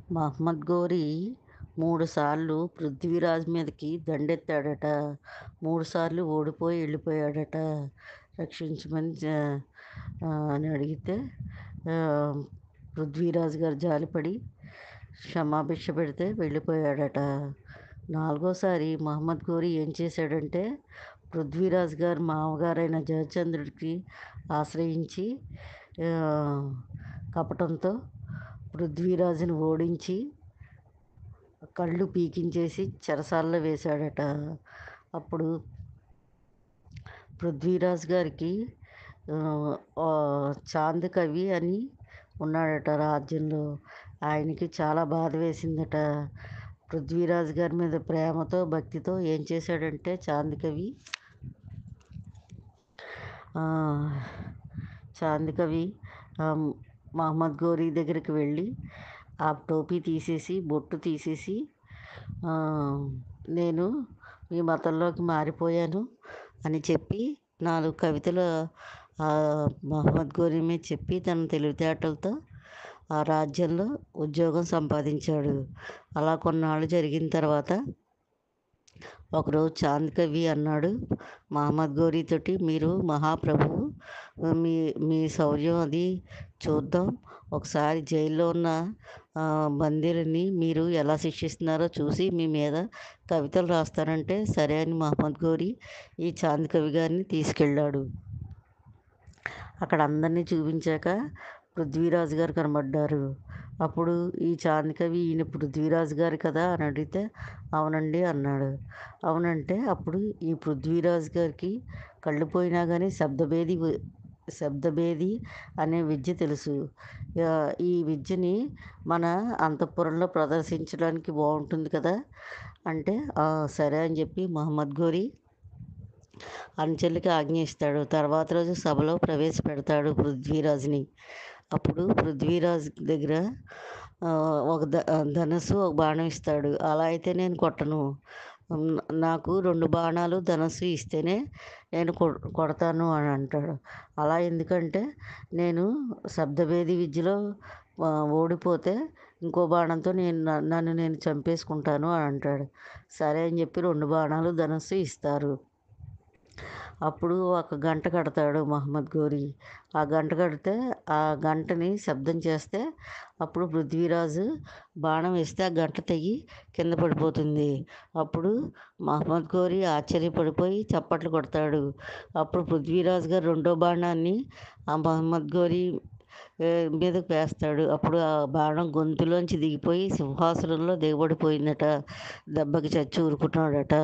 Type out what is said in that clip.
మహమ్మద్ ఘోరీ 3 సార్లు పృథ్వీరాజ్ మీదకి దండెత్తాడట. 3 సార్లు ఓడిపోయి ఎళ్ళిపోయాడట. రక్షించమని అని అడిగితే ఆహ్, పృథ్వీరాజ్ గారు జాలిపడి క్షమాభిక్ష పెడితే వెళ్ళిపోయాడట. నాలుగోసారి మహమ్మద్ ఘోరీ ఏం చేశాడంటే, పృథ్వీరాజ్ గారి మామగారైన జయచంద్రుడికి ఆశ్రయించి ఆహ్, కపటంతో పృథ్వీరాజుని ఓడించి కళ్ళు పీకించేసి చెరసాలలో వేశాడట. అప్పుడు పృథ్వీరాజ్ గారికి చాంద్ కవి అని ఉన్నాడట రాజ్యంలో. ఆయనకి చాలా బాధ వేసిందట. పృథ్వీరాజ్ గారి మీద ప్రేమతో, భక్తితో ఏం చేశాడంటే చాంద్ కవి చాంద్ కవి మహమ్మద్ ఘోరీ దగ్గరికి వెళ్ళి ఆ టోపీ తీసేసి, బొట్టు తీసేసి నేను మీ మతంలోకి మారిపోయాను అని చెప్పి 4 కవితలు మహమ్మద్ ఘోరీ మీద చెప్పి తన తెలివితేటలతో ఆ రాజ్యంలో ఉద్యోగం సంపాదించాడు. అలా కొన్నాళ్ళు జరిగిన తర్వాత ఒకరోజు చాంద్ కవి అన్నాడు మహమ్మద్ ఘోరీ తోటి, మీరు మహాప్రభువు, మీ మీ శౌర్యం అది చూద్దాం. ఒకసారి జైల్లో ఉన్న బందీలని మీరు ఎలా శిక్షిస్తున్నారో చూసి మీ మీద కవితలు రాస్తానంటే సరే అని మహమ్మద్ ఘోరీ ఈ చాంద్ కవి గారిని తీసుకెళ్ళాడు. అక్కడ అందరినీ చూపించాక పృథ్వీరాజు గారు కనబడ్డారు. అప్పుడు ఈ చాంద్ కవి ఈయన పృథ్వీరాజు గారు కదా అని అడిగితే అవునండి అన్నాడు. అవునంటే అప్పుడు ఈ పృథ్వీరాజు గారికి కళ్ళు పోయినా కానీ శబ్దభేది అనే విద్య తెలుసు. ఈ విద్యని మన అంతఃపురంలో ప్రదర్శించడానికి బాగుంటుంది కదా అంటే సరే అని చెప్పి మహమ్మద్ ఘోరీ అనుచరులకి ఆజ్ఞ ఇస్తాడు. తర్వాత రోజు సభలో ప్రవేశపెడతాడు పృథ్వీరాజుని. అప్పుడు పృథ్వీరాజ్ దగ్గర ఒక ధనుస్సు, ఒక బాణం ఇస్తాడు. అలా అయితే నేను కొట్టను. నాకు 2 బాణాలు ధనుస్సు ఇస్తేనే నేను కొడతాను అని అంటాడు. అలా ఎందుకంటే నేను శబ్దభేది విద్యలో ఓడిపోతే ఇంకో బాణంతో నన్ను నేను చంపేసుకుంటాను అని అంటాడు. సరే అని చెప్పి 2 బాణాలు ధనుస్సు ఇస్తారు. అప్పుడు ఒక గంట కడతాడు మహమ్మద్ ఘోరీ. ఆ గంట కడితే ఆ గంటని శబ్దం చేస్తే అప్పుడు పృథ్వీరాజు బాణం వేస్తే ఆ గంట తెగి కింద పడిపోతుంది. అప్పుడు మహమ్మద్ ఘోరీ ఆశ్చర్యపడిపోయి చప్పట్లు కొడతాడు. అప్పుడు పృథ్వీరాజు గారు రెండో బాణాన్ని ఆ మహమ్మద్ ఘోరీ మీదకు వేస్తాడు. అప్పుడు ఆ బాణం గొంతులోంచి దిగిపోయి సింహాసనంలో దిగబడిపోయిందట. దెబ్బకి చచ్చి ఊరుకున్నాడట.